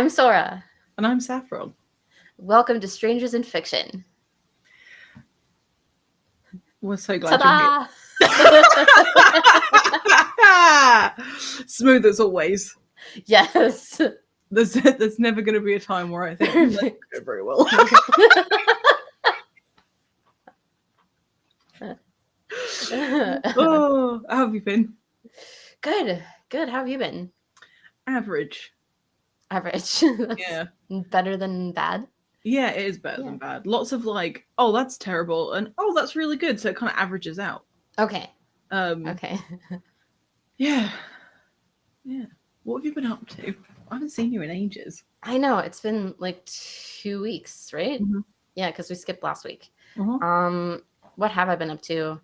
I'm Sora. And I'm Saffron. Welcome to Strangers in Fiction. We're so glad you're Ta-da! here. Smooth as always. Yes. There's never going to be a time where I think that's going to go very well. Oh, how have you been? Good. How have you been? Average. Average. Yeah. Better than bad? Yeah, it is better than bad. Lots of like, oh, that's terrible, and oh, that's really good. So it kind of averages out. Okay. Okay. Yeah. What have you been up to? I haven't seen you in ages. I know, it's been like 2 weeks, right? Mm-hmm. Yeah, because we skipped last week. Uh-huh. What have I been up to?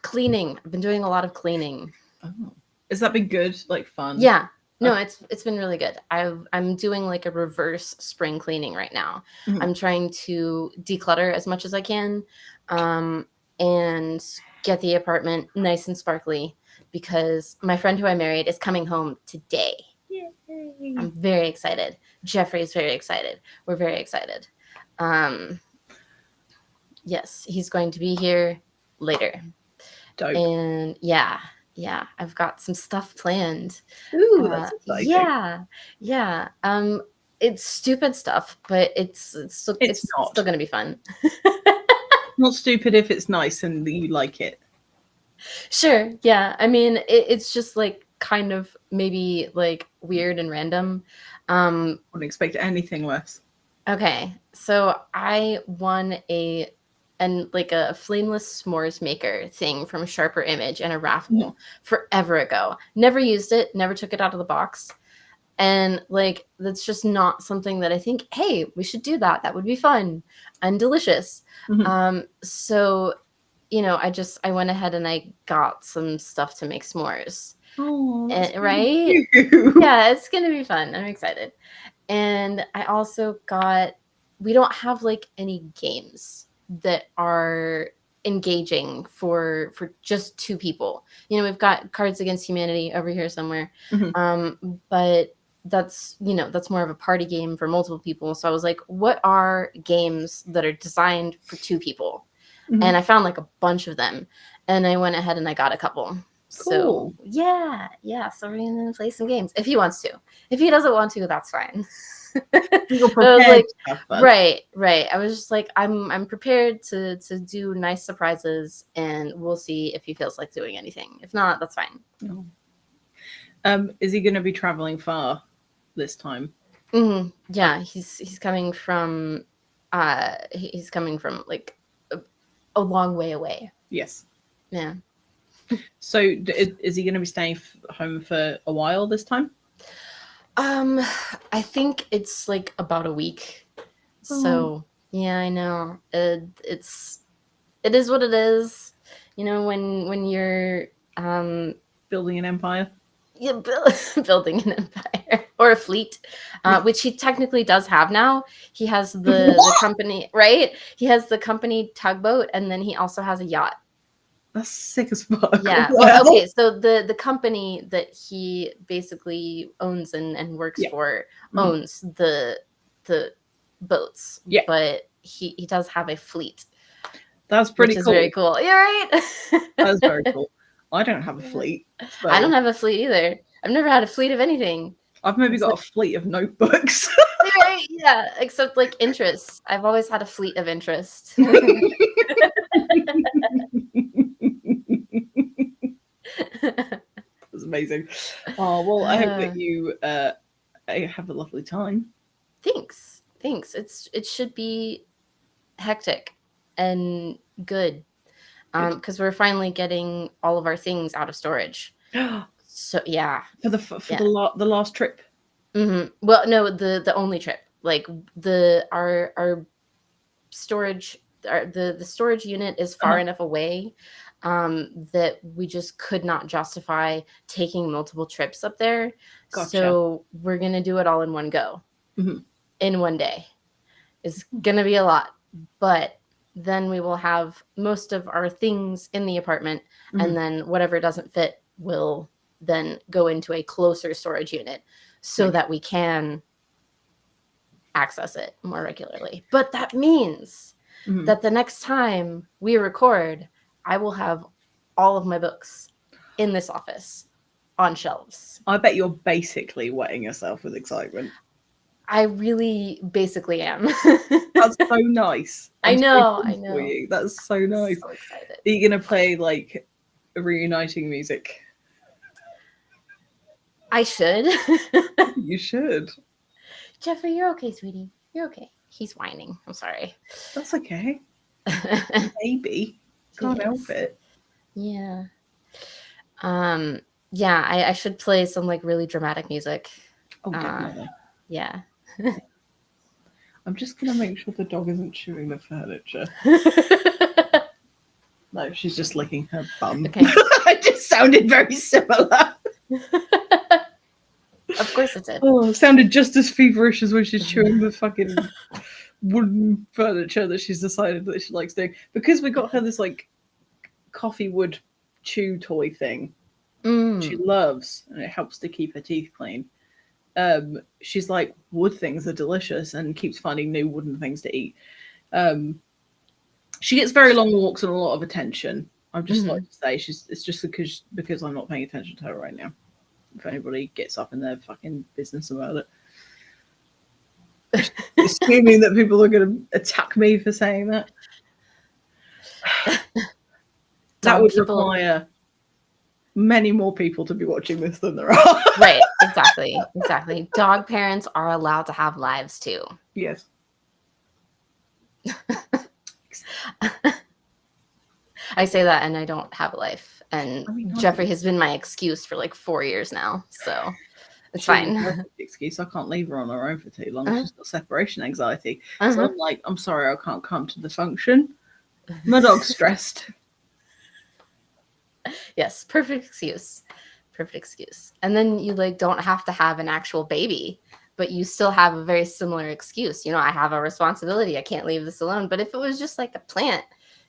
Cleaning. I've been doing a lot of cleaning. Oh. Has that been good? Like fun? Yeah. No, it's been really good. I'm doing like a reverse spring cleaning right now. Mm-hmm. I'm trying to declutter as much as I can, and get the apartment nice and sparkly because my friend who I married is coming home today. Yay. I'm very excited. Jeffrey's very excited. We're very excited. Yes, he's going to be here later. Dope. And yeah, I've got some stuff planned. Ooh, that's exciting. Yeah. It's stupid stuff, but it's still going to be fun. Not stupid if it's nice and you like it. Sure. Yeah. I mean, it's just like kind of maybe like weird and random. Wouldn't expect anything less. Okay. So I won a flameless s'mores maker thing from Sharper Image and a raffle forever ago. Never used it, never took it out of the box. And like, that's just not something that I think, hey, we should do that. That would be fun and delicious. So, I went ahead and I got some stuff to make s'mores. Oh, right? Yeah, it's going to be fun. I'm excited. And I also we don't have like any games that are engaging for just two people. We've got Cards Against Humanity over here somewhere. But that's more of a party game for multiple people. So I was like, what are games that are designed for two people? And I found like a bunch of them, and I went ahead and I got a couple. Cool. So yeah. So we're gonna play some games if he wants to. If he doesn't want to, that's fine. I was like, right. I was just like, I'm prepared to do nice surprises, and we'll see if he feels like doing anything. If not, that's fine. Is he going to be traveling far this time? Yeah, he's coming from like a long way away. Yes. Yeah. So is he going to be staying home for a while this time? I think it's like about a week. So yeah, I know. It is what it is. When you're building an empire. Yeah, building an empire or a fleet, which he technically does have now. He has the company, right? He has the company tugboat, and then he also has a yacht. That's sick as fuck. Yeah. Well, okay. So the company that he basically owns and works for owns the boats. Yeah. But he does have a fleet. That's pretty cool. Very cool. Yeah, right. That's very cool. I don't have a fleet. So. I don't have a fleet either. I've never had a fleet of anything. I've maybe got a fleet of notebooks. Right? Yeah, except like interests. I've always had a fleet of interest. That's amazing. Oh, well, I hope that you have a lovely time. Thanks. It should be hectic and good. Because we're finally getting all of our things out of storage. So yeah. For the last trip. Well, no, the only trip. Like our storage, the storage unit is far enough away that we just could not justify taking multiple trips up there. Gotcha. So we're gonna do it all in one go, in one day. It's gonna be a lot, but then we will have most of our things in the apartment, and then whatever doesn't fit will then go into a closer storage unit. so that we can access it more regularly. But that means that the next time we record, I will have all of my books in this office on shelves. I bet you're basically wetting yourself with excitement. I really basically am. That's so nice. I know. For you. That's so nice. So excited. Are you gonna play like reuniting music? I should. You should. Jeffrey, you're okay, sweetie. You're okay. He's whining. I'm sorry. That's okay. Maybe. Can't help it. Yeah. Yeah, I should play some like really dramatic music. Oh, definitely. Yeah. I'm just gonna make sure the dog isn't chewing the furniture. No, she's just licking her bum. Okay. It just sounded very similar. Of course it did. Oh, it sounded just as feverish as when she's chewing the fucking wooden furniture that she's decided that she likes doing. Because we got her this like coffee wood chew toy thing. She loves, and it helps to keep her teeth clean. She's like, wood things are delicious, and keeps finding new wooden things to eat. She gets very long walks and a lot of attention. I'd just like to say it's just because I'm not paying attention to her right now. If anybody gets up in their fucking business about it. Assuming that people are going to attack me for saying that. That would require many more people to be watching this than there are. Right, exactly. Dog parents are allowed to have lives too. Yes. I say that and I don't have a life. And Jeffrey has been my excuse for like 4 years now. So it's fine. Excuse, I can't leave her on her own for too long. She's got separation anxiety. So I'm like, I'm sorry, I can't come to the function. My dog's stressed. Yes, perfect excuse. And then you like don't have to have an actual baby, but you still have a very similar excuse. I have a responsibility. I can't leave this alone. But if it was just like a plant,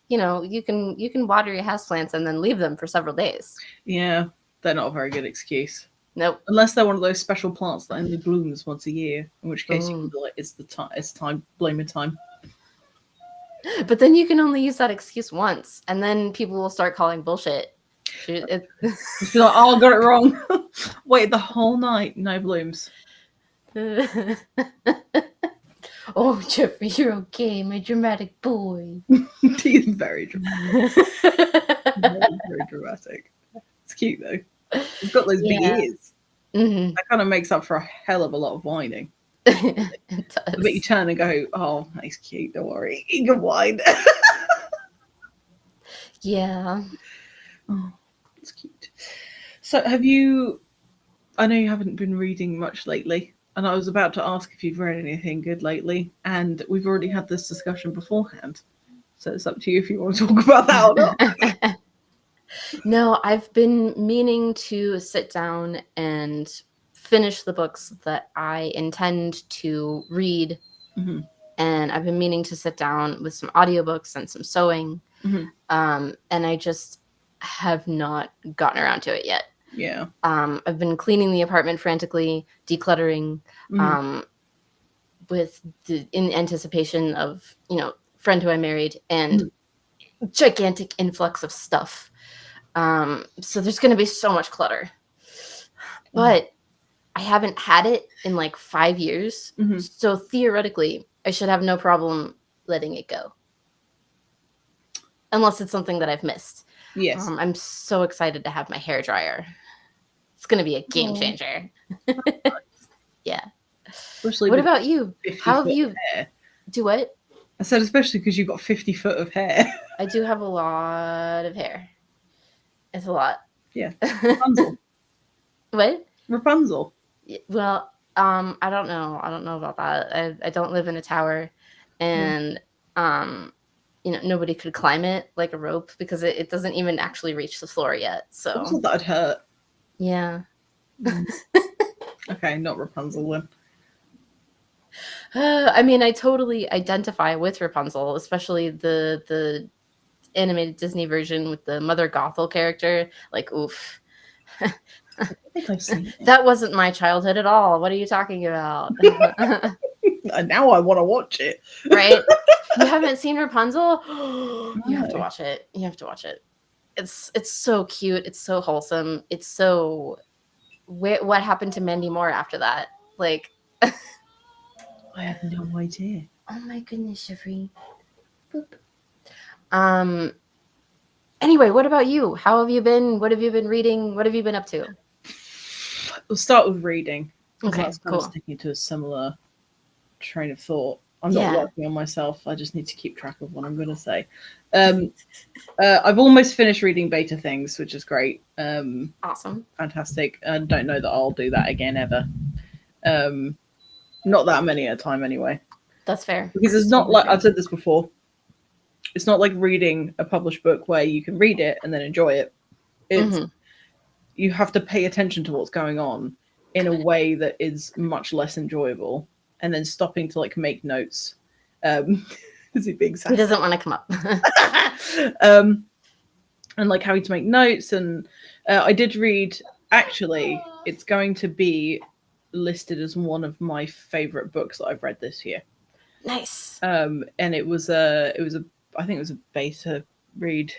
you can water your houseplants and then leave them for several days. Yeah, they're not a very good excuse. Nope. Unless they're one of those special plants that only blooms once a year, in which case you can be like, it's time, blaming time. But then you can only use that excuse once, and then people will start calling bullshit. Just be like, oh, I got it wrong. Wait, the whole night, no blooms. Oh, Jeffrey, you're okay, my dramatic boy. He's very dramatic. very dramatic. It's cute though. He's got those big ears. That kind of makes up for a hell of a lot of whining. It does. But you turn and go, oh, he's cute, don't worry. He can whine. Yeah. Oh, it's cute. So I know you haven't been reading much lately, and I was about to ask if you've read anything good lately, and we've already had this discussion beforehand. So it's up to you if you want to talk about that or not. No, I've been meaning to sit down and finish the books that I intend to read. And I've been meaning to sit down with some audiobooks and some sewing. And I just have not gotten around to it yet. Yeah. I've been cleaning the apartment frantically, decluttering, in anticipation of, friend who I married and gigantic influx of stuff. So there's going to be so much clutter, but I haven't had it in like 5 years. So theoretically I should have no problem letting it go. Unless it's something that I've missed. Yes. I'm so excited to have my hair dryer. It's going to be a game changer. Yeah. Especially what about you? How have you hair. Do what? I said especially because you've got 50 foot of hair. I do have a lot of hair. It's a lot. Yeah. Rapunzel. What? Rapunzel. Well, I don't know. I don't know about that. I don't live in a tower, and nobody could climb it like a rope because it doesn't even actually reach the floor yet. So that'd hurt. Yeah. Okay, not Rapunzel then. I mean, I totally identify with Rapunzel, especially the animated Disney version with the Mother Gothel character. Like, oof. I think I've seen it. That wasn't my childhood at all. What are you talking about? And now I want to watch it. Right? You haven't seen Rapunzel? You have to No. watch it. You have to watch it. It's so cute. It's so wholesome. It's so. What happened to Mandy Moore after that? Like, I have no idea. oh my goodness, Saffi. Boop. Anyway, what about you? How have you been? What have you been reading? What have you been up to? We'll start with reading. Okay, That's kind cool. of sticking to a similar train of thought. I'm not working on myself. I just need to keep track of what I'm going to say. I've almost finished reading Beta Things, which is great. Awesome. Fantastic. I don't know that I'll do that again ever. Not that many at a time anyway. That's fair. Because it's not like, I've said this before, it's not like reading a published book where you can read it and then enjoy it. It's you have to pay attention to what's going on in a way that is much less enjoyable, and then stopping to like make notes. Is he being sad? He doesn't want to come up. And like having to make notes. And I did read, actually, it's going to be listed as one of my favorite books that I've read this year. Nice. And it was I think it was a beta read,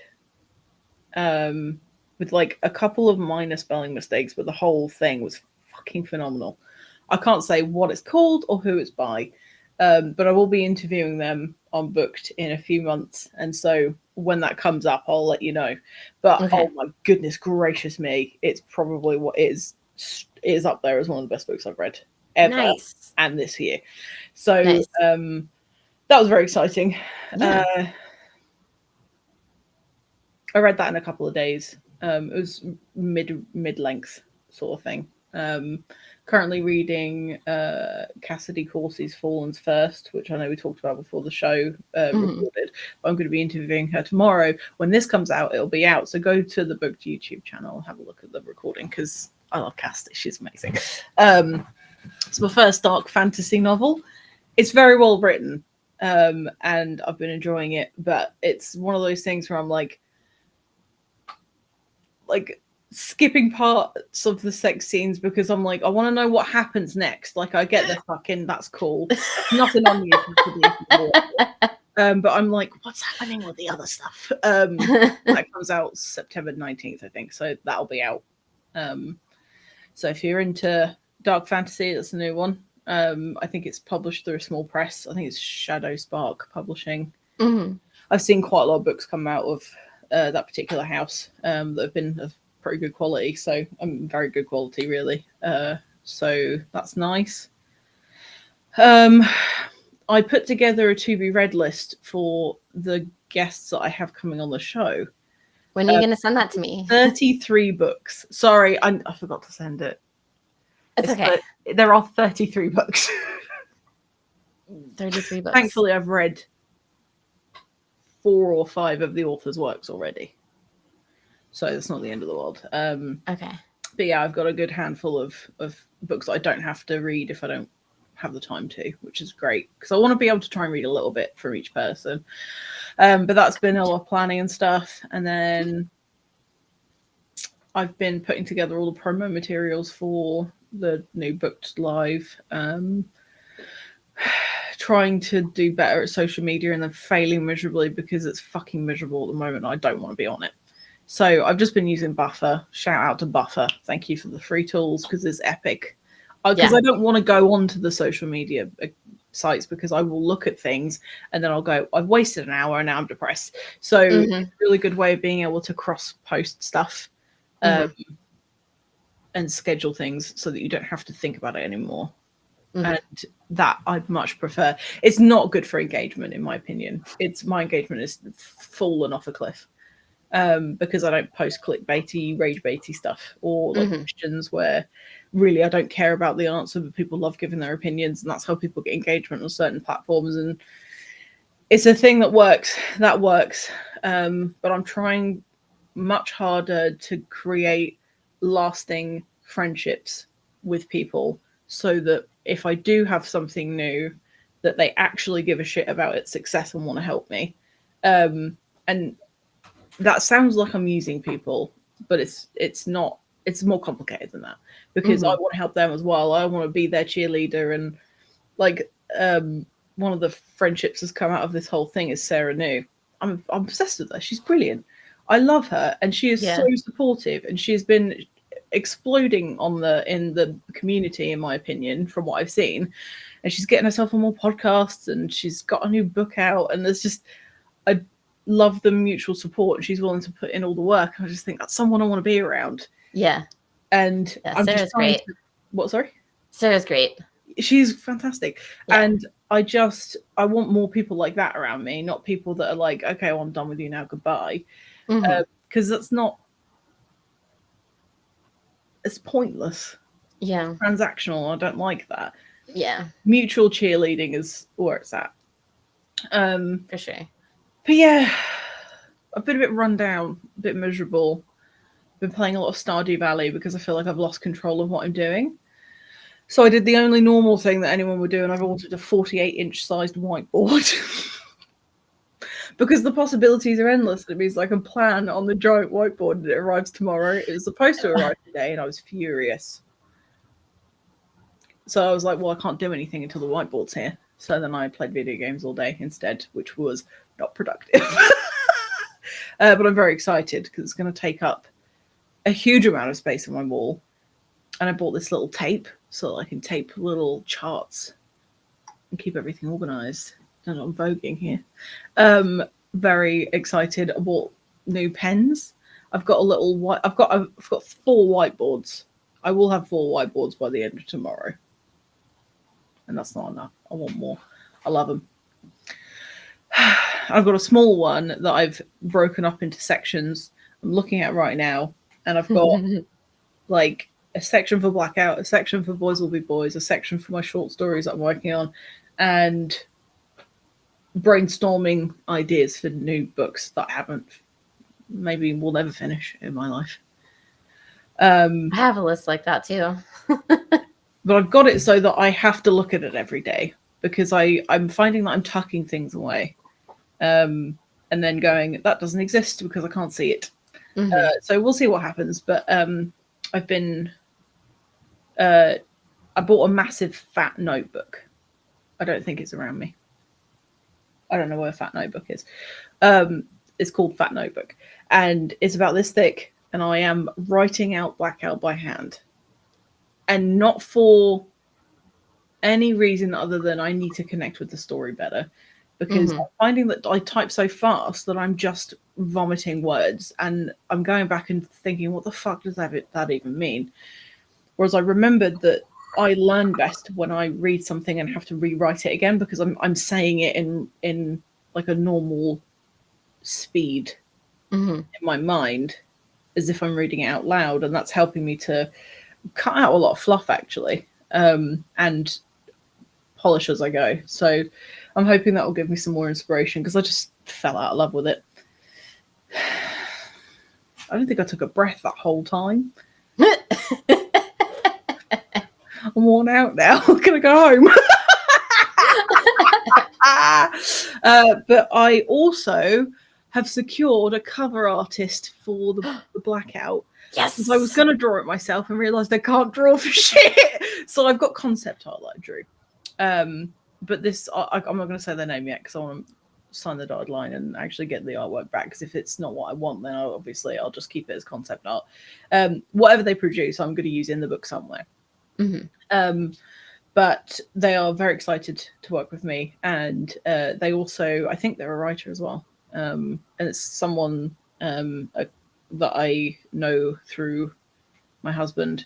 with like a couple of minor spelling mistakes, but the whole thing was fucking phenomenal. I can't say what it's called or who it's by, but I will be interviewing them on Booked in a few months, and so when that comes up, I'll let you know. But oh my goodness gracious me, it's probably what is up there as one of the best books I've read ever, and this year. So that was very exciting. Yeah. I read that in a couple of days. It was mid-length sort of thing. Currently reading Cassidy Corse's Fallen's First, which I know we talked about before the show recorded. But I'm going to be interviewing her tomorrow. When this comes out, it'll be out. So go to the Booked YouTube channel and have a look at the recording, because I love Cassidy. She's amazing. It's my first dark fantasy novel. It's very well written, and I've been enjoying it. But it's one of those things where I'm like skipping parts of the sex scenes because I'm like, I want to know what happens next. Like, I get the fucking, that's cool. Nothing on the but I'm like, what's happening with the other stuff? That comes out September 19th, I think. So that'll be out. So if you're into dark fantasy, that's a new one. I think it's published through a small press. I think it's Shadow Spark Publishing. I've seen quite a lot of books come out of that particular house that have been of pretty good quality, so very good quality really, so that's nice. I put together a to be read list for the guests that I have coming on the show. When are you going to send that to me? 33 books. Sorry, I forgot to send it. It's okay. There are 33 books. 33 books. Thankfully, I've read 4 or 5 of the author's works already, so it's not the end of the world. Okay. But yeah, I've got a good handful of books that I don't have to read if I don't have the time to, which is great, because I want to be able to try and read a little bit from each person. But that's been a lot of planning and stuff. And then I've been putting together all the promo materials for the new Booked Live, trying to do better at social media and then failing miserably because it's fucking miserable at the moment. I don't want to be on it. So I've just been using Buffer. Shout out to Buffer. Thank you for the free tools, because it's epic. Because I don't want to go onto the social media sites, because I will look at things and then I'll go, I've wasted an hour and now I'm depressed. So it's a really good way of being able to cross-post stuff and schedule things so that you don't have to think about it anymore. And that I'd much prefer. It's not good for engagement, in my opinion. My engagement is fallen off a cliff. Because I don't post clickbaity, rage baity stuff, or like questions where really I don't care about the answer, but people love giving their opinions, and that's how people get engagement on certain platforms. And it's a thing that works. But I'm trying much harder to create lasting friendships with people, so that if I do have something new, that they actually give a shit about its success and want to help me. And that sounds like I'm using people, but it's not it's more complicated than that, because I want to help them as well. I want to be their cheerleader, and like one of the friendships has come out of this whole thing is Sarah New. I'm obsessed with her. She's brilliant. I love her, and she is so supportive, and she's been exploding in the community, in my opinion, from what I've seen. And she's getting herself on more podcasts, and she's got a new book out, and there's just, I love the mutual support. She's willing to put in all the work. I just think that's someone I want to be around. Yeah. And I'm Sarah's just trying great. What, sorry? Sarah's great. She's fantastic. Yeah. And I want more people like that around me, not people that are like, okay, well, I'm done with you now, goodbye. Because that's not, it's pointless. Yeah. It's transactional. I don't like that. Yeah. Mutual cheerleading is where it's at. For sure. But yeah, I've been a bit run down, a bit miserable. Been playing a lot of Stardew Valley because I feel like I've lost control of what I'm doing. So I did the only normal thing that anyone would do, and I've ordered a 48-inch sized whiteboard. Because the possibilities are endless. It means I can plan on the giant whiteboard, and it arrives tomorrow. It was supposed to arrive today, and I was furious. So I was like, well, I can't do anything until the whiteboard's here. So then I played video games all day instead, which was not productive. But I'm very excited because it's going to take up a huge amount of space on my wall. And I bought this little tape so that I can tape little charts and keep everything organised. I don't know, I'm voguing here. Very excited. I bought new pens. I've got I've got 4 whiteboards. I will have 4 whiteboards by the end of tomorrow. And that's not enough. I want more. I love them. I've got a small one that I've broken up into sections. I'm looking at right now, and I've got like a section for Blackout, a section for Boys Will Be Boys, a section for my short stories that I'm working on, and brainstorming ideas for new books that I haven't, maybe will never finish in my life. I have a list like that too. But I've got it so that I have to look at it every day, because I'm finding that I'm tucking things away. And then going, that doesn't exist because I can't see it. So we'll see what happens. But I've been, I bought a massive fat notebook. I don't think it's around me. I don't know where Fat Notebook is. It's called Fat Notebook, and it's about this thick, and I am writing out Blackout by hand. And not for any reason other than I need to connect with the story better, because I'm finding that I type so fast that I'm just vomiting words, and I'm going back and thinking, what the fuck does that even mean? Whereas I remembered that I learn best when I read something and have to rewrite it again, because I'm saying it in like a normal speed in my mind, as if I'm reading it out loud, and that's helping me to cut out a lot of fluff actually, and polish as I go. So I'm hoping that will give me some more inspiration, because I just fell out of love with it. I don't think I took a breath that whole time. I'm worn out now. I'm gonna go home. But I also have secured a cover artist for the Blackout. Yes. Because I was going to draw it myself and realised I can't draw for shit. So I've got concept art that I drew. But this, I'm not going to say their name yet, because I want to sign the dotted line and actually get the artwork back. Because if it's not what I want, then I'll just keep it as concept art. Whatever they produce, I'm going to use in the book somewhere. But they are very excited to work with me, and they also, I think they're a writer as well, and it's someone that I know through my husband,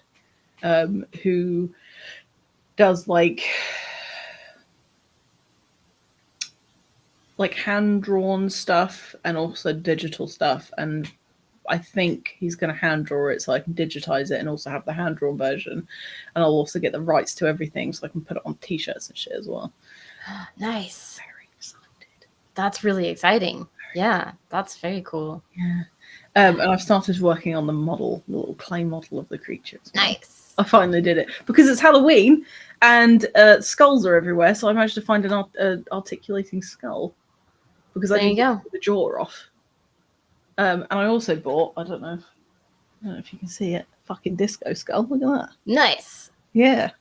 who does like hand-drawn stuff and also digital stuff, and I think he's going to hand draw it so I can digitize it and also have the hand drawn version. And I'll also get the rights to everything so I can put it on t-shirts and shit as well. Nice. Very excited. That's really exciting. Yeah, that's very cool. Yeah. And I've started working on the little clay model of the creatures. Nice. I finally did it because it's Halloween and skulls are everywhere. So I managed to find an articulating skull, because I need to get the jaw off. And I also bought, I don't know if I don't know if you can see it. Fucking disco skull. Look at that. Nice. Yeah.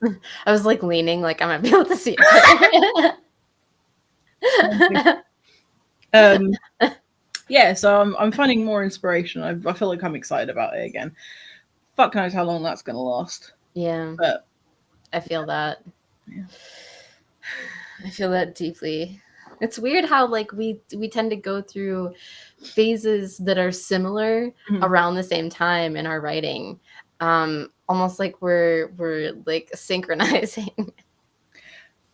I was like leaning, like I might be able to see it. Yeah, so I'm finding more inspiration. I feel like I'm excited about it again. Fuck knows how long that's gonna last. Yeah, But I feel that. yeah. I feel that deeply. It's weird how like we tend to go through phases that are similar around the same time in our writing. Almost like we're like synchronizing.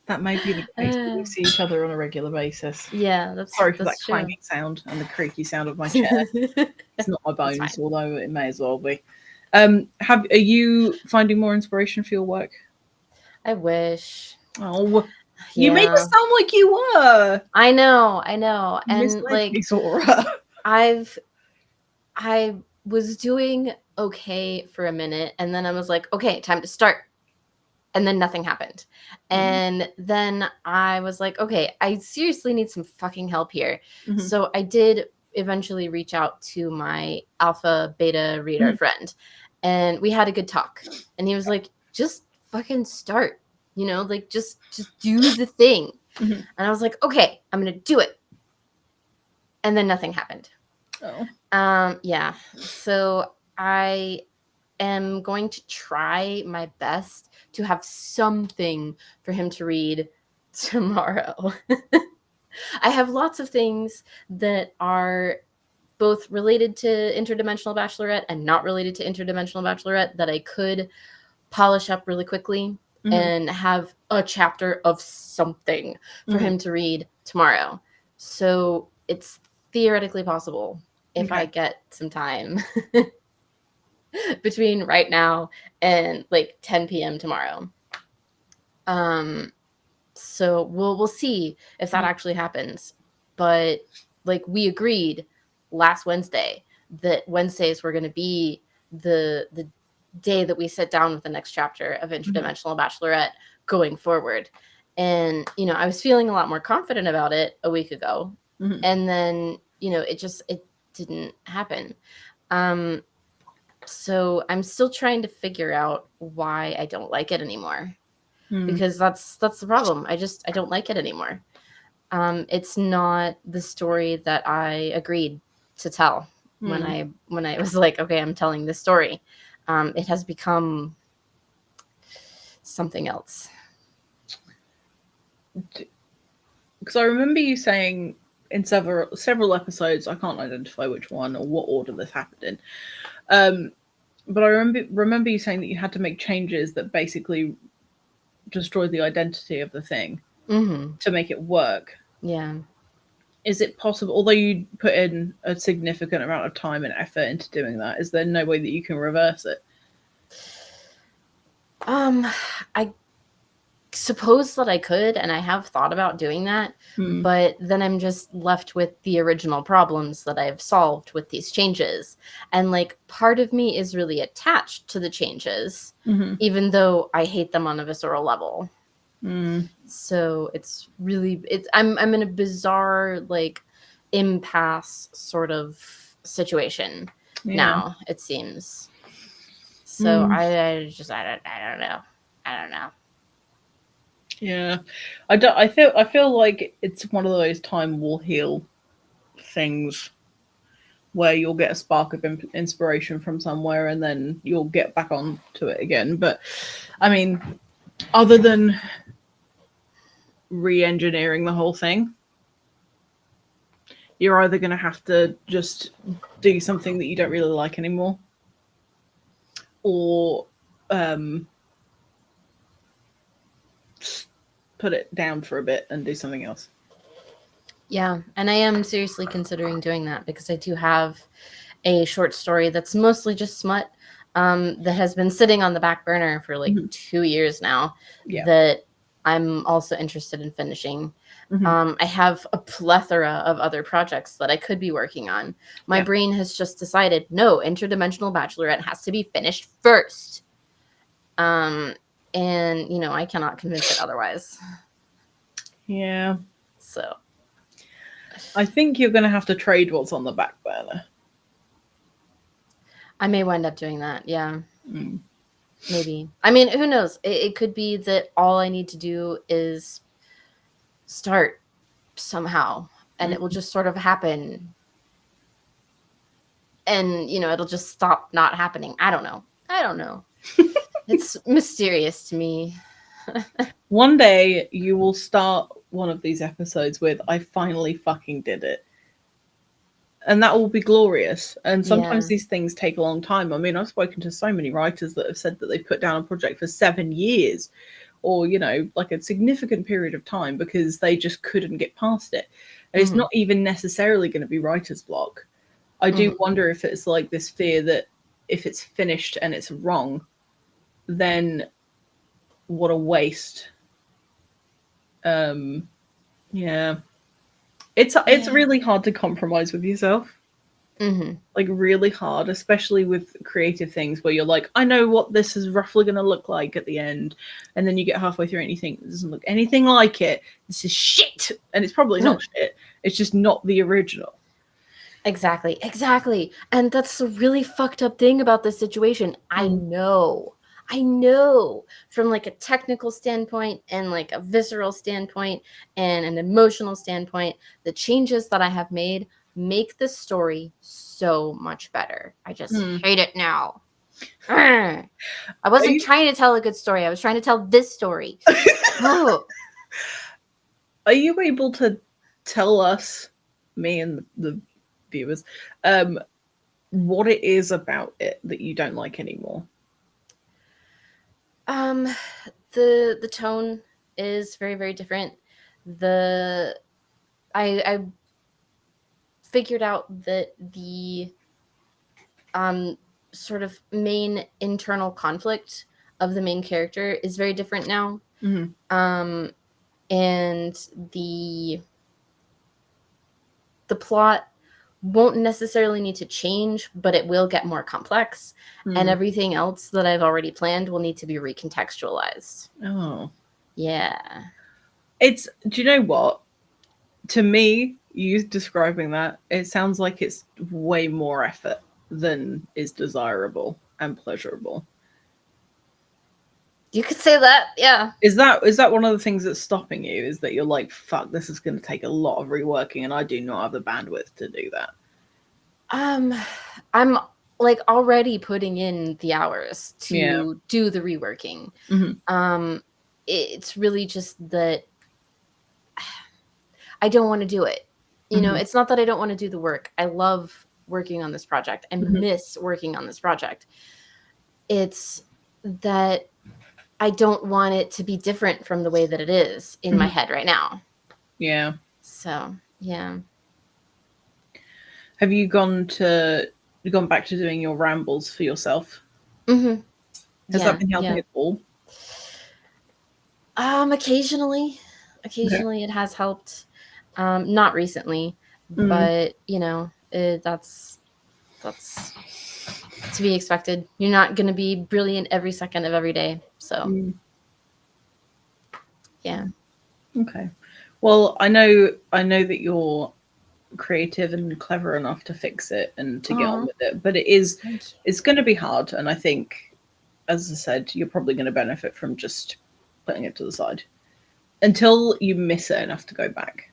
That may be the case that we see each other on a regular basis. Yeah, Sorry for that that's true. clanging sound and the creaky sound of my chair. It's not my bones, although it may as well be. Are you finding more inspiration for your work? I wish. Oh, you made it sound like you were. I know, and like me, Sora. I was doing okay for a minute, and then I was like, okay, time to start. And then nothing happened. And then I was like, okay, I seriously need some fucking help here. So I did eventually reach out to my alpha beta reader friend, and we had a good talk. And he was like, just fucking start, you know, like just do the thing. And I was like, okay, I'm gonna do it. And then nothing happened. Yeah. So I am going to try my best to have something for him to read tomorrow. I have lots of things that are both related to Interdimensional Bachelorette and not related to Interdimensional Bachelorette that I could polish up really quickly and have a chapter of something for him to read tomorrow. So it's theoretically possible if I get some time between right now and like 10 p.m. tomorrow. So we'll see if that actually happens. But like we agreed last Wednesday that Wednesdays were going to be the day that we sit down with the next chapter of Interdimensional Bachelorette going forward. And you know, I was feeling a lot more confident about it a week ago, and then you know, it didn't happen. So I'm still trying to figure out why I don't like it anymore. Because that's the problem. I don't like it anymore. It's not the story that I agreed to tell when I was like, okay, I'm telling this story. It has become something else. Because I remember you saying in several episodes, I can't identify which one or what order this happened in. But I remember you saying that you had to make changes that basically destroyed the identity of the thing to make it work. Yeah. Is it possible, although you put in a significant amount of time and effort into doing that, is there no way that you can reverse it? I suppose that I could, and I have thought about doing that, but then I'm just left with the original problems that I've solved with these changes. And like part of me is really attached to the changes, even though I hate them on a visceral level. So it's I'm in a bizarre like impasse sort of situation now, it seems. So I don't know. I don't know. Yeah, I feel like it's one of those time will heal things where you'll get a spark of inspiration from somewhere and then you'll get back on to it again. But I mean, other than re-engineering the whole thing, you're either going to have to just do something that you don't really like anymore, or put it down for a bit and do something else. Yeah, and I am seriously considering doing that because I do have a short story that's mostly just smut that has been sitting on the back burner for like 2 years now that I'm also interested in finishing. I have a plethora of other projects that I could be working on. My brain has just decided, no, Interdimensional Bachelorette has to be finished first. And, you know, I cannot convince it otherwise. Yeah. So I think you're going to have to trade what's on the back burner. I may wind up doing that. Yeah. Mm. Maybe. I mean, who knows? It could be that all I need to do is start somehow and it will just sort of happen. And, it'll just stop not happening. I don't know. It's mysterious to me. One day you will start one of these episodes with, I finally fucking did it. And that will be glorious. And sometimes Yeah. these things take a long time. I mean, I've spoken to so many writers that have said that they've put down a project for 7 years or, like a significant period of time because they just couldn't get past it. And it's not even necessarily going to be writer's block. I do wonder if it's like this fear that if it's finished and it's wrong, then what a waste. Yeah. It's really hard to compromise with yourself. Like really hard, especially with creative things where you're like, I know what this is roughly going to look like at the end, and then you get halfway through and you think it doesn't look anything like it. This is shit, and it's probably not shit. It's just not the original. Exactly. And that's the really fucked up thing about this situation. I know from like a technical standpoint and like a visceral standpoint and an emotional standpoint, the changes that I have made make the story so much better. I just hate it now. I wasn't trying to tell a good story. I was trying to tell this story. Oh. Are you able to tell us, me and the viewers, what it is about it that you don't like anymore? The tone is very, very different. I figured out that the sort of main internal conflict of the main character is very different now. And the plot won't necessarily need to change, but it will get more complex. And everything else that I've already planned will need to be recontextualized. Oh. Yeah. Do you know what? To me, you describing that, it sounds like it's way more effort than is desirable and pleasurable. You could say that, yeah. Is that one of the things that's stopping you? Is that you're like, fuck, this is going to take a lot of reworking, and I do not have the bandwidth to do that. I'm like already putting in the hours to do the reworking. It's really just that I don't want to do it. It's not that I don't want to do the work. I love working on this project and miss working on this project. It's that I don't want it to be different from the way that it is in my head right now. Yeah. So, yeah. Have you gone back to doing your rambles for yourself? Has that been helping at all? Occasionally it has helped. Not recently, but that's to be expected. You're not going to be brilliant every second of every day. So, yeah. Okay. Well, I know that you're creative and clever enough to fix it and to get on with it, but it's going to be hard. And I think, as I said, you're probably going to benefit from just putting it to the side until you miss it enough to go back.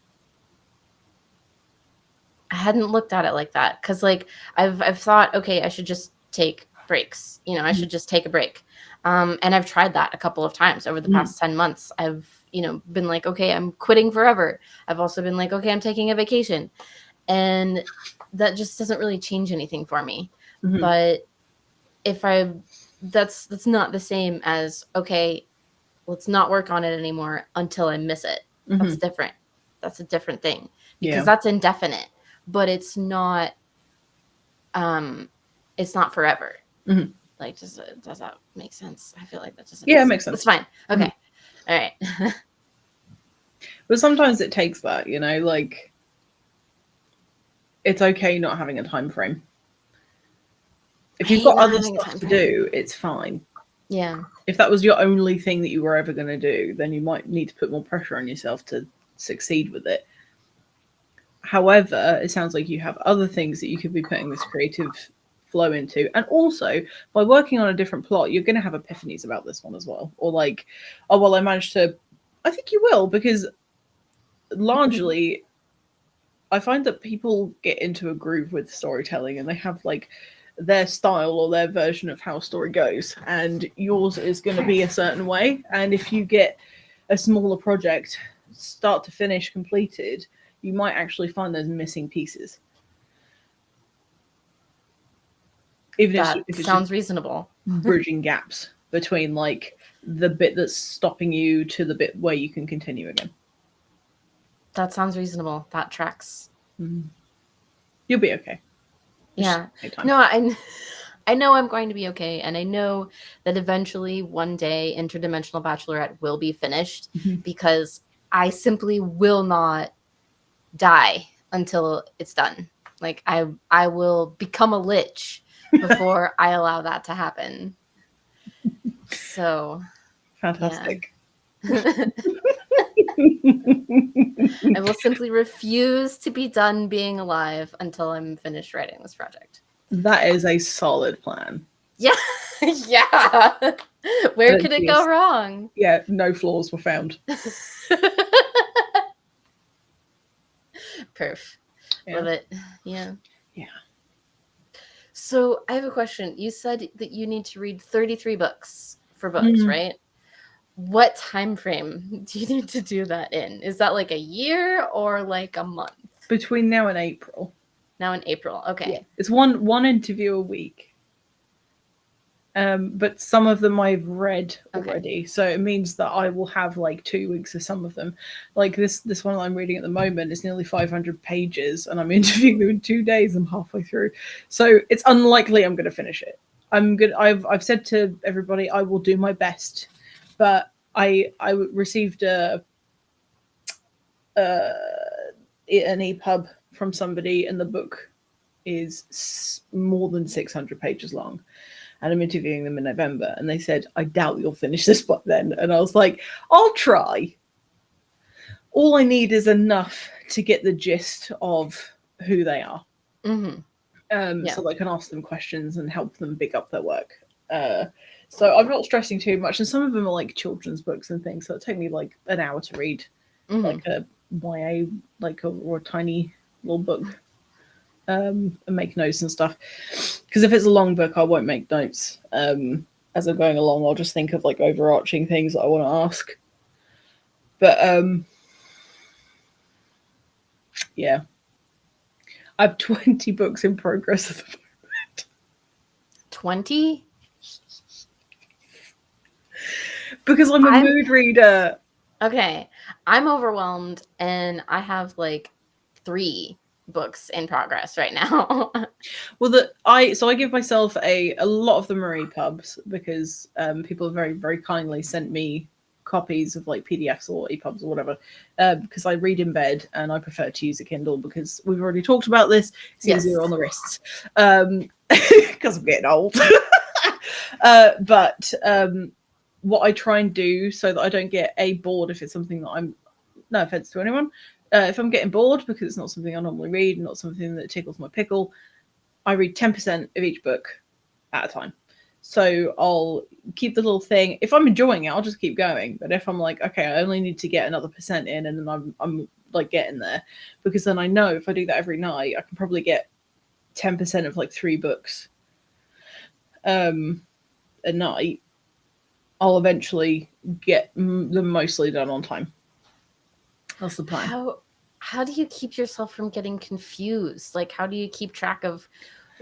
I hadn't looked at it like that because, like, I've thought, okay, I should just take breaks. I should just take a break. And I've tried that a couple of times over the past 10 months. I've, been like, okay, I'm quitting forever. I've also been like, okay, I'm taking a vacation. And that just doesn't really change anything for me. But that's not the same as, okay, let's not work on it anymore until I miss it. That's different. That's a different thing because that's indefinite, but it's not forever. Like, does that make sense? I feel like that doesn't. Yeah, it makes sense. It's fine. Okay. All right. But sometimes it takes that, like, it's okay not having a time frame. If you've got other stuff to do, it's fine. Yeah. If that was your only thing that you were ever going to do, then you might need to put more pressure on yourself to succeed with it. However, it sounds like you have other things that you could be putting this creative flow into. And also, by working on a different plot, you're going to have epiphanies about this one as well. Or like, oh, well, I managed to... I think you will, because largely, I find that people get into a groove with storytelling and they have like their style or their version of how a story goes, and yours is going to be a certain way. And if you get a smaller project, start to finish, completed, you might actually find there's missing pieces. Even That if it's sounds just reasonable. bridging gaps between like the bit that's stopping you to the bit where you can continue again. That sounds reasonable. That tracks. You'll be okay. Yeah. No, I know I'm going to be okay, and I know that eventually one day Interdimensional Bachelorette will be finished, because I simply will not die until it's done. Like I will become a lich before I allow that to happen. So Fantastic. Yeah. I will simply refuse to be done being alive until I'm finished writing this project. That is a solid plan. Yeah. Yeah. Where could it go wrong? Yeah, no flaws were found. Perf. Yeah. Love it. Yeah. Yeah. So I have a question. You said that you need to read 33 books for books, right? What time frame do you need to do that in? Is that like a year or like a month? Between now and April. Now in April, okay. Yeah. It's one interview a week. But some of them I've read already, okay. So it means that I will have like 2 weeks of some of them. Like this one I'm reading at the moment is nearly 500 pages, and I'm interviewing them in 2 days. I'm halfway through, so it's unlikely I'm going to finish it. I've said to everybody I will do my best, but I received an EPUB from somebody, and the book is more than 600 pages long. And I'm interviewing them in November, and they said, I doubt you'll finish this by then. And I was like, I'll try. All I need is enough to get the gist of who they are. So I can ask them questions and help them pick up their work. So I'm not stressing too much. And some of them are like children's books and things, so it'll take me like an hour to read, like a YA, or a tiny little book. And make notes and stuff, because if it's a long book I won't make notes as I'm going along. I'll just think of like overarching things that I want to ask. But yeah, I have 20 books in progress at the moment. 20? Because I'm a mood reader. Okay, I'm overwhelmed, and I have like 3 books in progress right now. Well, I give myself a lot of them are EPUBs, because people have very, very kindly sent me copies of like PDFs or EPUBs or whatever, because I read in bed and I prefer to use a Kindle, because we've already talked about this. It's easier on the wrists, because I'm getting old. But what I try and do so that I don't get bored if it's something that I'm, no offense to anyone, if I'm getting bored because it's not something I normally read, not something that tickles my pickle, I read 10% of each book at a time. So I'll keep the little thing. If I'm enjoying it, I'll just keep going. But if I'm like, okay, I only need to get another % in, and then I'm like getting there, because then I know if I do that every night, I can probably get 10% of like 3 books a night. I'll eventually get them mostly done on time. That's the plan. How do you keep yourself from getting confused? Like, how do you keep track of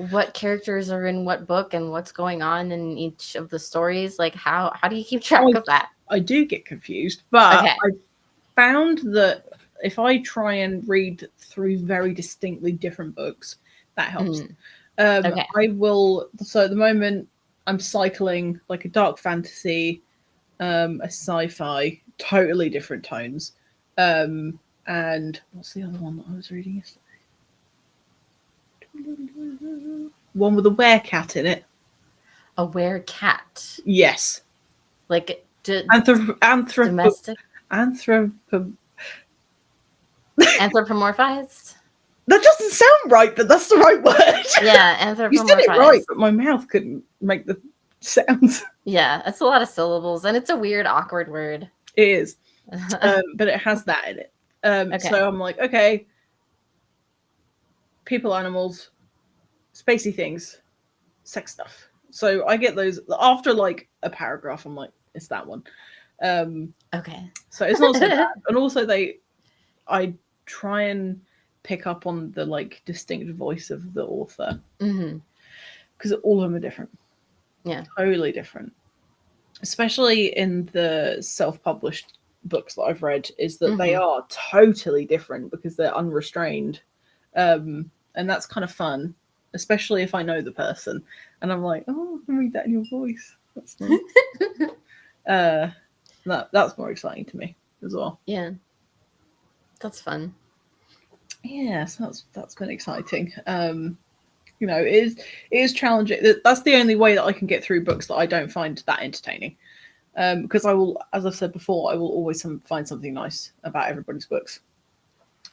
what characters are in what book and what's going on in each of the stories? Like, how do you keep track of that? I do get confused, but I found that if I try and read through very distinctly different books, that helps. I will. So at the moment, I'm cycling like a dark fantasy, a sci-fi, totally different tones. And what's the other one that I was reading yesterday? One with a werecat in it. A werecat? Yes. Like domestic? Anthropomorphized? That doesn't sound right, but that's the right word. Yeah, You said it right, anthropomorphize. but my mouth couldn't make the sounds. Yeah, it's a lot of syllables, and it's a weird, awkward word. It is, but it has that in it. Okay. So I'm like, okay, people, animals, spacey things, sex stuff. So I get those after like a paragraph. I'm like, it's that one. Okay. So it's not so bad. And also I try and pick up on the like distinct voice of the author, because all of them are different. Yeah, totally different. Especially in the self-published books that I've read, is that they are totally different because they're unrestrained, and that's kind of fun, especially if I know the person and I'm like, oh, I can read that in your voice. That's nice. That's more exciting to me as well. Yeah, that's fun. Yeah, so that's been exciting. It is challenging. That's the only way that I can get through books that I don't find that entertaining. Because I will, as I've said before, I will always find something nice about everybody's books.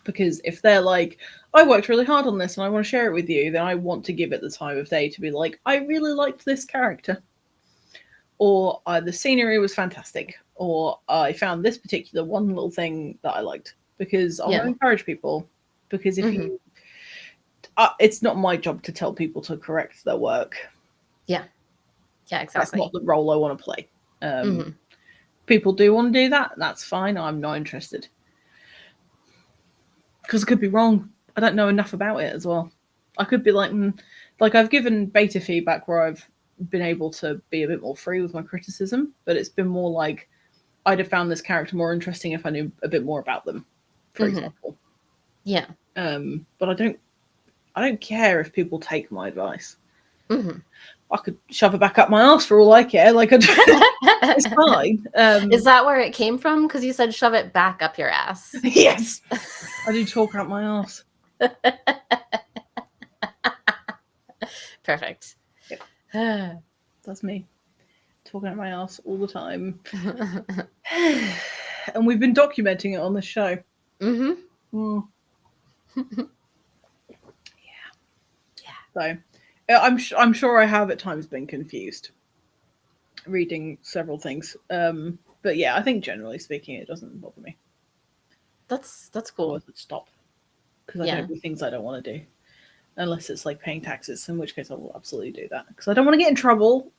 Because if they're like, I worked really hard on this and I want to share it with you, then I want to give it the time of day to be like, I really liked this character. Or the scenery was fantastic. Or I found this particular one little thing that I liked. Because I want to encourage people. Because if you... it's not my job to tell people to correct their work. Yeah, exactly. That's not the role I want to play. People do want to do that. That's fine. I'm not interested. Because I could be wrong. I don't know enough about it as well. I could be like I've given beta feedback where I've been able to be a bit more free with my criticism, but it's been more like I'd have found this character more interesting if I knew a bit more about them, for example. Yeah. But I don't care if people take my advice. I could shove it back up my ass for all I care. Like, it's fine. Is that where it came from? Because you said shove it back up your ass. Yes. I do talk out my ass. Perfect. Yep. That's me. Talking out my ass all the time. And we've been documenting it on the show. Yeah. So I'm sure I have at times been confused reading several things. But yeah, I think generally speaking, it doesn't bother me. That's cool. I would stop because I don't do things I don't want to do, unless it's like paying taxes, in which case I will absolutely do that because I don't want to get in trouble.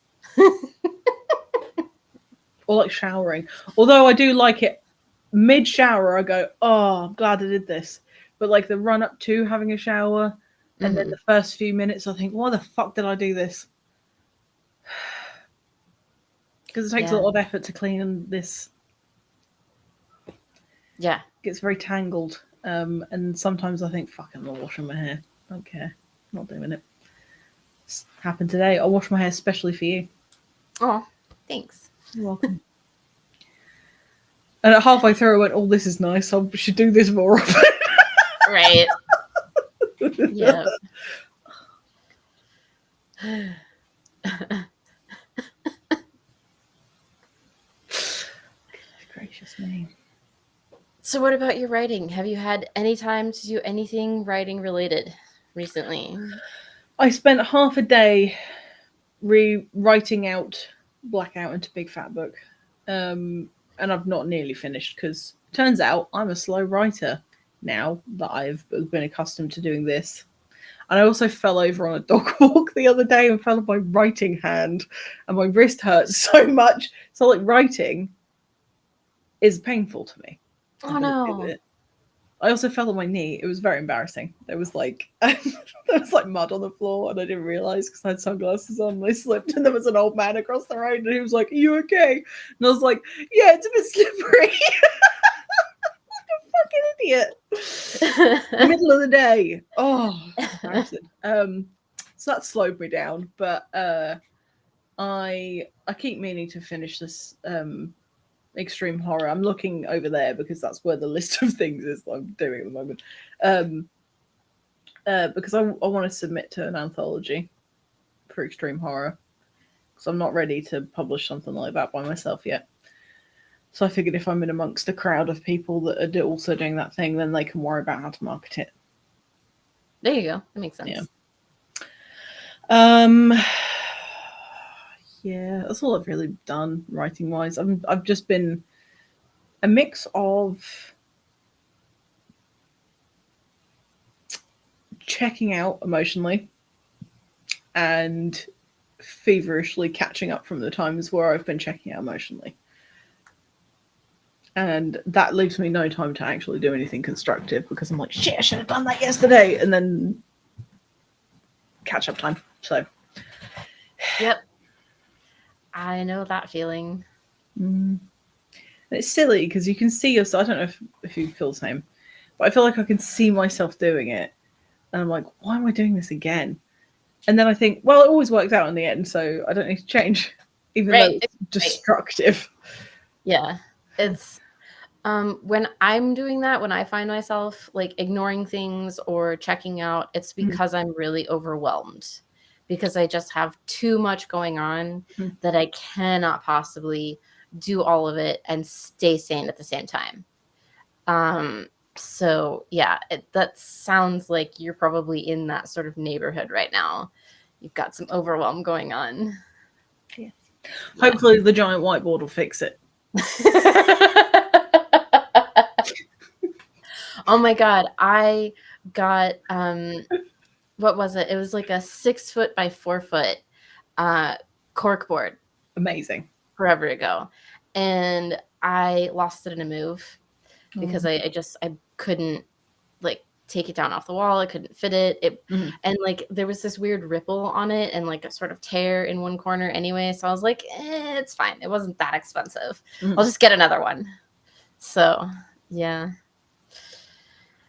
Or like showering, although I do like it mid-shower. I go, oh, I'm glad I did this. But like the run up to having a shower. And then the first few minutes, I think, why the fuck did I do this? Because it takes a lot of effort to clean this. Yeah. It gets very tangled. And sometimes I think, fuck, I'm not washing my hair. I don't care. I'm not doing it. It's happened today. I washed my hair especially for you. Oh, thanks. You're welcome. And at halfway through, I went, oh, this is nice. I should do this more often. Right. Yeah. Gracious me. So what about your writing? Have you had any time to do anything writing related recently? I spent half a day rewriting out Blackout into Big Fat Book. And I've not nearly finished because turns out I'm a slow writer now that I've been accustomed to doing this. And I also fell over on a dog walk the other day and fell on my writing hand and my wrist hurts so much. So like writing is painful to me. Oh no. I also fell on my knee. It was very embarrassing. There was like mud on the floor and I didn't realise because I had sunglasses on and I slipped and there was an old man across the road and he was like, are you okay? And I was like, yeah, it's a bit slippery. Fucking idiot. Middle of the day. Oh, so that slowed me down. But I keep meaning to finish this extreme horror. I'm looking over there because that's where the list of things is that I'm doing at the moment. Because I want to submit to an anthology for extreme horror because I'm not ready to publish something like that by myself yet. So I figured if I'm in amongst a crowd of people that are also doing that thing, then they can worry about how to market it. There you go. That makes sense. Yeah. Yeah, that's all I've really done writing wise. I've just been a mix of checking out emotionally and feverishly catching up from the times where I've been checking out emotionally. And that leaves me no time to actually do anything constructive because I'm like, shit, I should have done that yesterday. And then catch up time. So, yep. I know that feeling. It's silly because you can see yourself. I don't know if you feel the same, but I feel like I can see myself doing it. And I'm like, why am I doing this again? And then I think, well, it always works out in the end, so I don't need to change, even though it's destructive. Yeah. It's when I'm doing that, when I find myself like ignoring things or checking out, it's because I'm really overwhelmed, because I just have too much going on that I cannot possibly do all of it and stay sane at the same time. So yeah, that sounds like you're probably in that sort of neighborhood right now. You've got some overwhelm going on. Yes. Yeah. Hopefully the giant whiteboard will fix it. Oh my god, I got what was it? It was like a 6 foot by 4 foot cork board. Amazing. Forever ago. And I lost it in a move because I couldn't like take it down off the wall. I couldn't fit it. And like there was this weird ripple on it and like a sort of tear in one corner anyway. So I was like, it's fine. It wasn't that expensive. I'll just get another one. So yeah.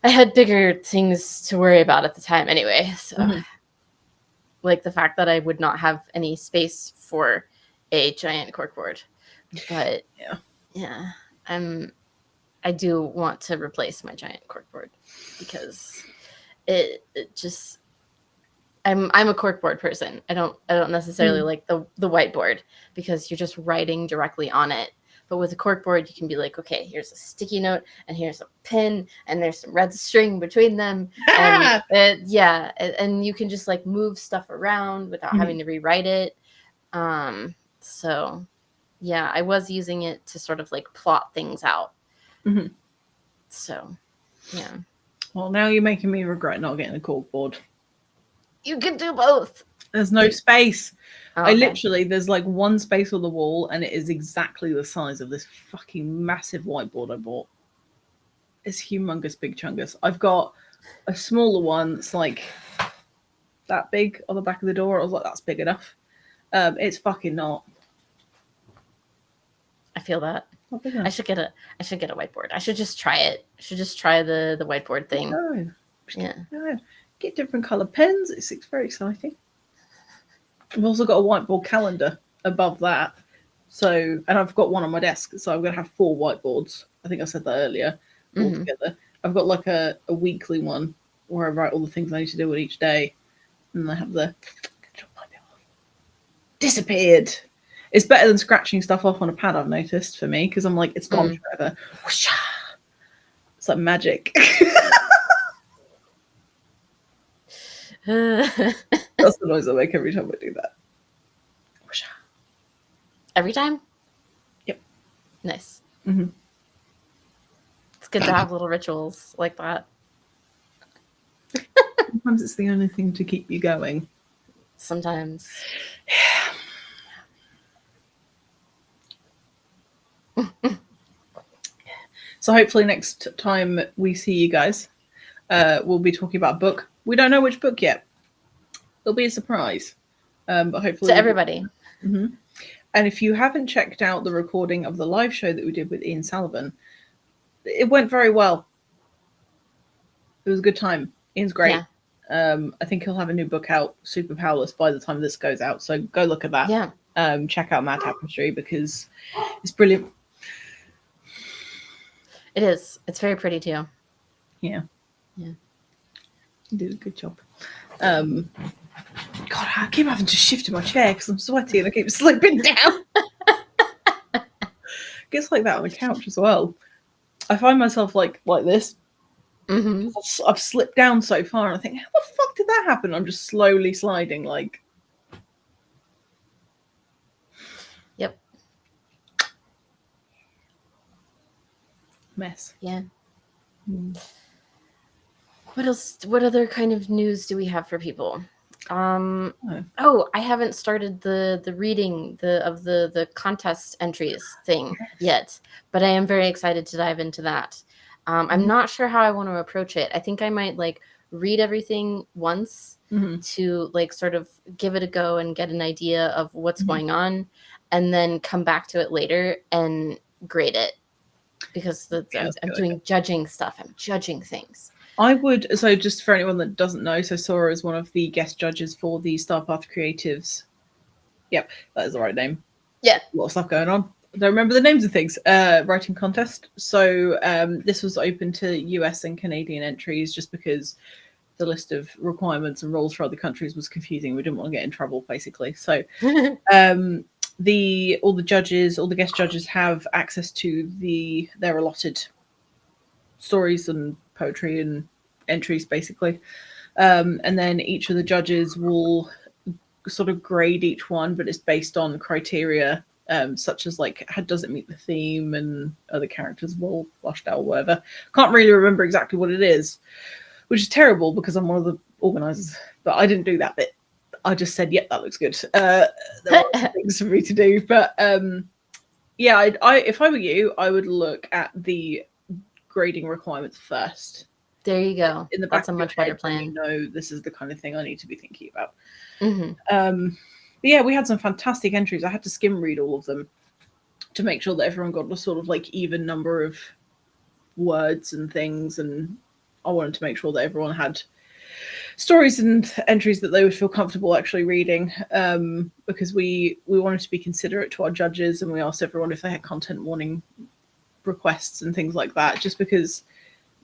I had bigger things to worry about at the time anyway. So like the fact that I would not have any space for a giant corkboard. But yeah, I do want to replace my giant corkboard because it just I'm a corkboard person. I don't necessarily like the whiteboard because you're just writing directly on it. But with a corkboard, you can be like, okay, here's a sticky note, and here's a pin, and there's some red string between them, and and you can just like move stuff around without having to rewrite it. So yeah, I was using it to sort of like plot things out. So yeah. Well, now you're making me regret not getting a corkboard. You can do both. There's no space. Okay. I literally, there's like one space on the wall, and it is exactly the size of this fucking massive whiteboard I bought. It's humongous, big chungus. I've got a smaller one that's like that big on the back of the door. I was like, that's big enough. It's fucking not. I feel that. I should get a whiteboard. I should just try it. I should just try the whiteboard thing. Get different color pens. It's very exciting. I've also got a whiteboard calendar above that. So, and I've got one on my desk. So I'm going to have 4 whiteboards. I think I said that earlier. All together. I've got like a weekly one where I write all the things I need to do with each day. And I have the disappeared. It's better than scratching stuff off on a pad, I've noticed, for me, because I'm like, it's gone forever. Whoosh! It's like magic. That's the noise I make every time I do that. Whoosh! Every time? Yep. Nice. It's good to have little rituals like that. Sometimes it's the only thing to keep you going. Sometimes. So hopefully next time we see you guys, we'll be talking about a book. We don't know which book yet. It'll be a surprise. But hopefully to everybody. And if you haven't checked out the recording of the live show that we did with Ian Sullivan, it went very well. It was a good time. Ian's great. Yeah. I think he'll have a new book out, Super Powerless, by the time this goes out. So go look at that. Yeah. Check out Mad Tapestry because it's brilliant. It is. It's very pretty too. Yeah. Yeah. You did a good job. God, I keep having to shift in my chair because I'm sweaty and I keep slipping down. Gets like that on the couch as well. I find myself like this, Mm-hmm. I've slipped down so far, and I think, how the fuck did that happen? I'm just slowly sliding, like. Yep. Mess. Yeah. What else? What other kind of news do we have for people? Oh, I haven't started the reading the contest entries thing yet, but I am very excited to dive into that. I'm not sure how I want to approach it. I think I might like read everything once to like sort of give it a go and get an idea of what's going on, and then come back to it later and grade it, because I'm doing judging stuff. I'm judging things. I would, so just for anyone that doesn't know, so Sora is one of the guest judges for the Starpath Creatives. Yep, that is the right name. Yeah. A lot of stuff going on. I don't remember the names of things. Writing contest. So this was open to US and Canadian entries just because the list of requirements and rules for other countries was confusing. We didn't want to get in trouble, basically. So all the judges, all the guest judges have access to their allotted stories and poetry and entries, basically. And then each of the judges will sort of grade each one, but it's based on criteria such as like, how does it meet the theme, and other characters well washed out or whatever. Can't really remember exactly what it is, which is terrible because I'm one of the organisers, but I didn't do that bit. I just said, "Yep, that looks good." There were things for me to do, but yeah, if I were you, I would look at the grading requirements first. There you go. In the back That's a much better plan. You know, this is the kind of thing I need to be thinking about. Mm-hmm. But yeah, we had some fantastic entries. I had to skim read all of them to make sure that everyone got a sort of like even number of words and things, and I wanted to make sure that everyone had stories and entries that they would feel comfortable actually reading, because we wanted to be considerate to our judges, and we asked everyone if they had content warning requests and things like that, just because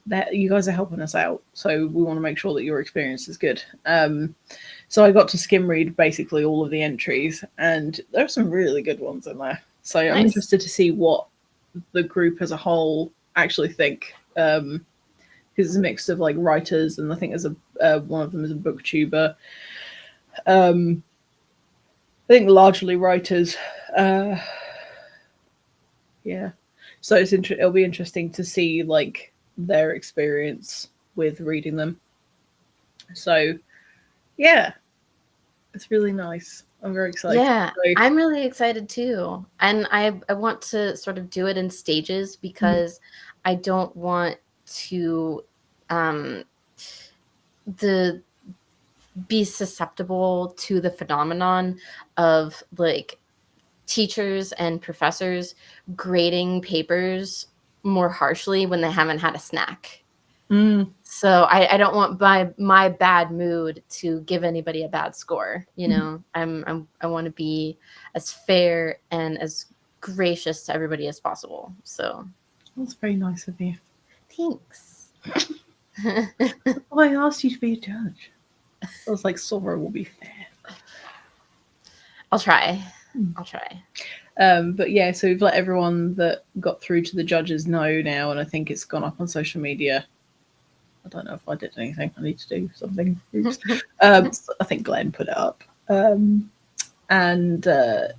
that you guys are helping us out, so we want to make sure that your experience is good. So I got to skim read basically all of the entries, and there are some really good ones in there. So I'm interested to see what the group as a whole actually think, because it's a mix of like writers, and I think there's one of them is a booktuber. I think largely writers. Yeah, so it'll be interesting to see like their experience with reading them. So yeah, it's really nice. I'm very excited. Yeah, I'm really excited too. And I want to sort of do it in stages, because I don't want to be susceptible to the phenomenon of like teachers and professors grading papers more harshly when they haven't had a snack. So I don't want my bad mood to give anybody a bad score. You know, I want to be as fair and as gracious to everybody as possible. So that's very nice of you. Thanks. I asked you to be a judge. I was like, Sora will be fair. I'll try. But yeah, so we've let everyone that got through to the judges know now, and I think it's gone up on social media. I don't know if I did anything. I need to do something. I think Glenn put it up.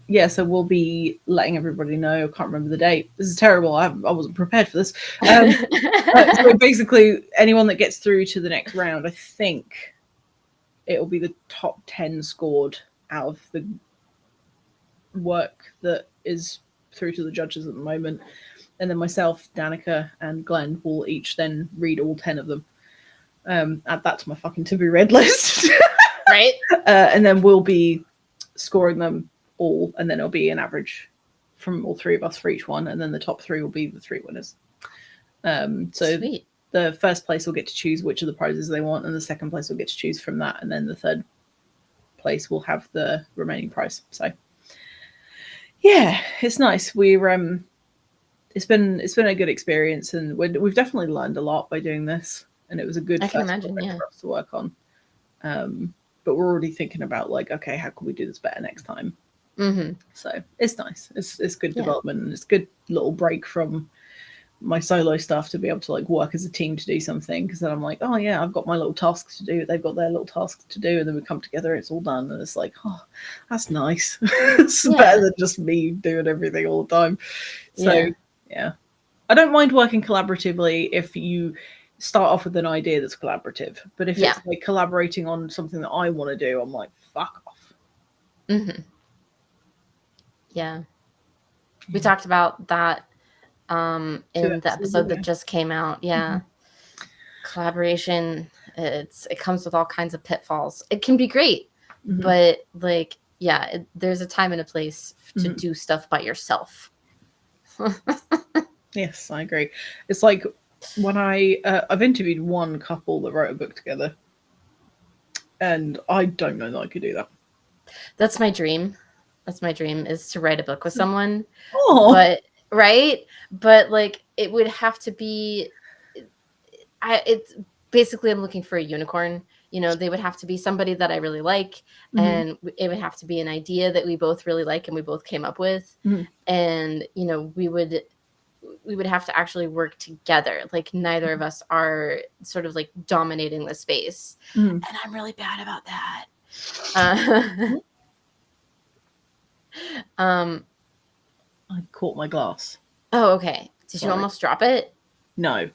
Yeah, so we'll be letting everybody know. I can't remember the date. This is terrible. I wasn't prepared for this. So basically, anyone that gets through to the next round, I think it'll be the top 10 scored out of the work that is through to the judges at the moment. And then myself, Danica, and Glenn will each then read all 10 of them. Add that to my fucking to be read list. Right. And then we'll be scoring them all, and then it'll be an average from all three of us for each one, and then the top 3 will be the 3 winners. So Sweet. The first place will get to choose which of the prizes they want, and the second place will get to choose from that, and then the third place will have the remaining prize. So yeah, it's nice. It's been a good experience, and we've definitely learned a lot by doing this, and it was a good first project for us to work on. But we're already thinking about like, okay, how can we do this better next time? So it's nice. It's good development, and it's a good little break from my solo stuff to be able to like work as a team to do something, because then I'm like, oh yeah, I've got my little tasks to do, they've got their little tasks to do, and then we come together, it's all done, and it's like, oh, that's nice. It's better than just me doing everything all the time. So yeah, I don't mind working collaboratively if you start off with an idea that's collaborative, but if it's like collaborating on something that I want to do, I'm like, fuck off. Yeah, we talked about that in the episode that just came out. Collaboration, it comes with all kinds of pitfalls. It can be great, but like, there's a time and a place to do stuff by yourself. Yes, I agree. It's like when I've interviewed one couple that wrote a book together, and I don't know that I could do that. That's my dream. That's my dream, is to write a book with someone. Oh, But like, it would have to be, it's basically, I'm looking for a unicorn. You know, they would have to be somebody that I really like, and it would have to be an idea that we both really like and we both came up with. And, you know, we would have to actually work together. Like, neither of us are sort of like dominating the space. And I'm really bad about that. I caught my glass. Oh, okay. Did you almost drop it? No.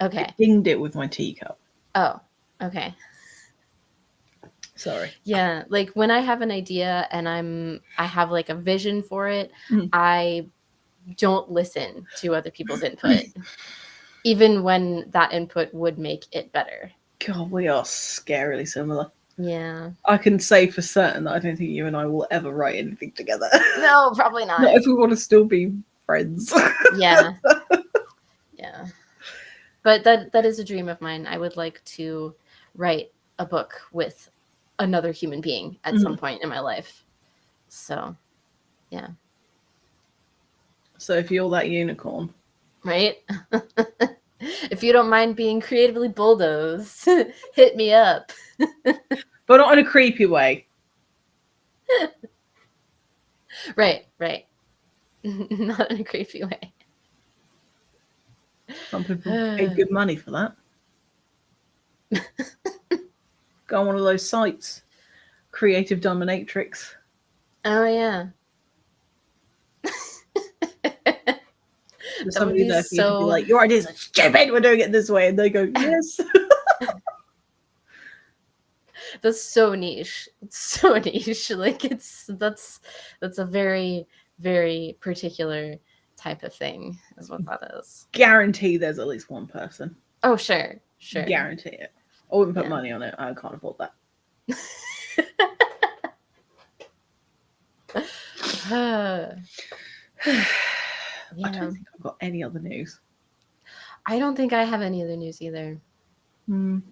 Okay. I dinged it with my teacup. Oh, okay. Sorry. Yeah, like when I have an idea and I have like a vision for it, I don't listen to other people's input, even when that input would make it better. God, we are scarily similar. Yeah. I can say for certain that I don't think you and I will ever write anything together. No, probably not. Not if we want to still be friends. Yeah. Yeah. But that is a dream of mine. I would like to write a book with another human being at some point in my life. So, yeah. So if you're that unicorn. Right? If you don't mind being creatively bulldozed, hit me up. But not in a creepy way. Right. Not in a creepy way. Some people pay good money for that. Go on one of those sites. Creative Dominatrix. Oh, yeah. There's somebody there for you to be like, your ideas are stupid, we're doing it this way. And they go, yes. That's so niche. It's so niche. Like, that's a very, very particular type of thing, is what that is. Guarantee there's at least one person. Oh, sure. Guarantee it. I wouldn't put money on it. I can't afford that. I don't think I've got any other news. I don't think I have any other news either. And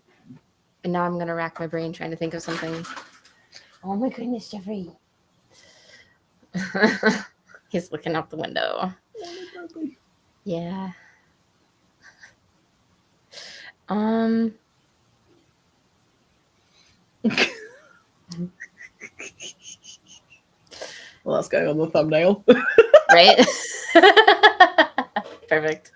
now I'm going to rack my brain trying to think of something. Oh my goodness, Jeffrey. He's looking out the window. Yeah. Well, that's going on the thumbnail. Right? Perfect.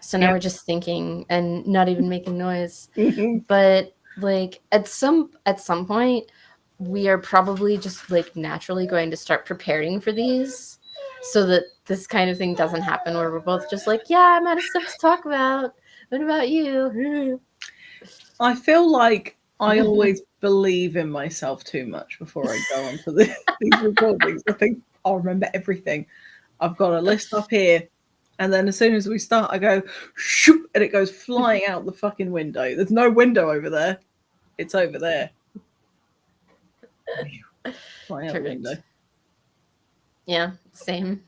So now we're just thinking and not even making noise. But like at some point, we are probably just like naturally going to start preparing for these, so that this kind of thing doesn't happen where we're both just like, yeah, I'm out of stuff to talk about. What about you? I feel like I always believe in myself too much before I go on to these recordings. I think I'll remember everything. I've got a list up here, and then as soon as we start, I go, shoot, and it goes flying out the fucking window. There's no window over there. It's over there. Flying out the window. Yeah, same.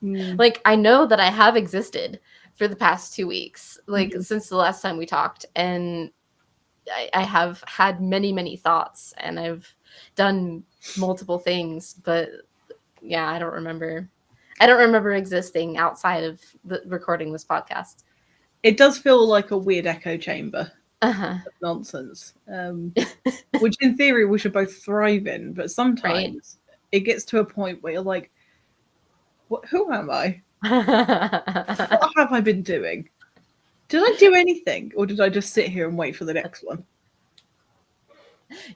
Like, I know that I have existed for the past 2 weeks, like since the last time we talked, and I have had many, many thoughts, and I've done multiple things, but yeah, I don't remember existing outside of recording this podcast. It does feel like a weird echo chamber of nonsense, which in theory we should both thrive in, but sometimes it gets to a point where you're like, Who am I? What have I been doing? Did I do anything, or did I just sit here and wait for the next one?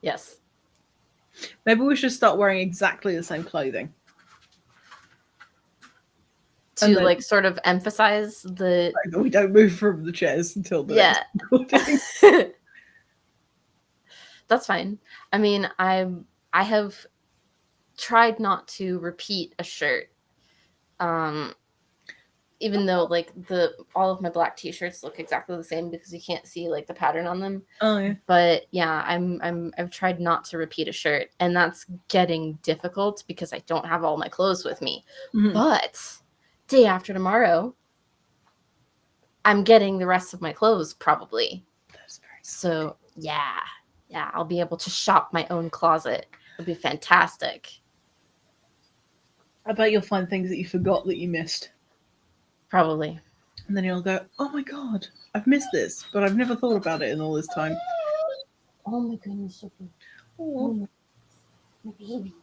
Yes. Maybe we should start wearing exactly the same clothing. To then, like sort of emphasize the like, we don't move from the chairs until the next recording. That's fine. I mean, I have tried not to repeat a shirt. Even though like all of my black t-shirts look exactly the same because you can't see like the pattern on them. Oh yeah. But yeah, I've tried not to repeat a shirt, and that's getting difficult because I don't have all my clothes with me. Mm-hmm. But day after tomorrow, I'm getting the rest of my clothes probably. That's very nice. So yeah, I'll be able to shop my own closet. It'll be fantastic. I bet you'll find things that you forgot that you missed. Probably. And then you'll go, oh my god, I've missed this, but I've never thought about it in all this time. Oh my goodness, Saffi. Oh my baby.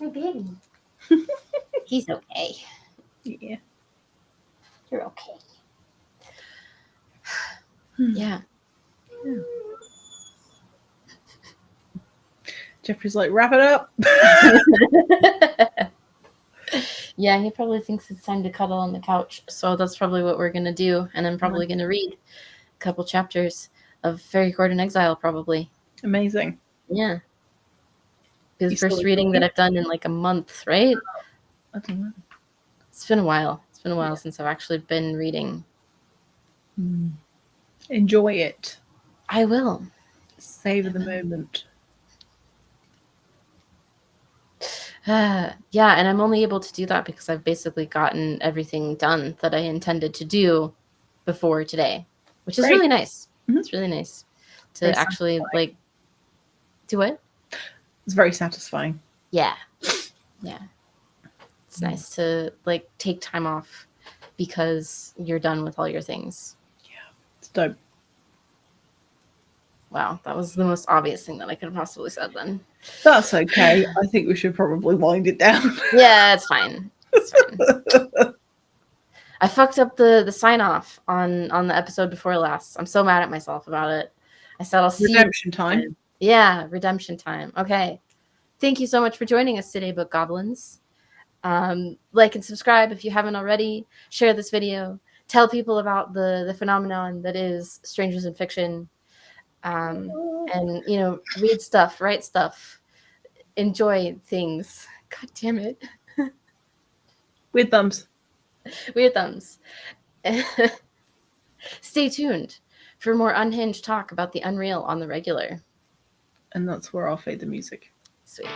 My baby. He's okay. Yeah. You're okay. Yeah. Jeffrey's like, wrap it up. Yeah, he probably thinks it's time to cuddle on the couch. So that's probably what we're going to do. And I'm probably going to read a couple chapters of Fairy Court in Exile, probably. Amazing. Yeah. The first reading that I've done in like a month, right? I don't know. It's been a while. It's been a while since I've actually been reading. Enjoy it. I will. Savor the moment. Yeah, and I'm only able to do that because I've basically gotten everything done that I intended to do before today, which is really nice. Mm-hmm. It's really nice to very actually like do it. It's very satisfying. Yeah. It's nice to like take time off because you're done with all your things. Yeah, it's dope. Wow, that was the most obvious thing that I could have possibly said then. That's okay. I think we should probably wind it down. Yeah, it's fine. It's fine. I fucked up the sign off on the episode before last. I'm so mad at myself about it. I said I'll see redemption time. Yeah, redemption time. Okay. Thank you so much for joining us today, Book Goblins. Like and subscribe if you haven't already. Share this video. Tell people about the phenomenon that is Strangers in Fiction. And read stuff, write stuff, enjoy things. God damn it. Weird thumbs. Stay tuned for more unhinged talk about the unreal on the regular. And that's where I'll fade the music. Sweet.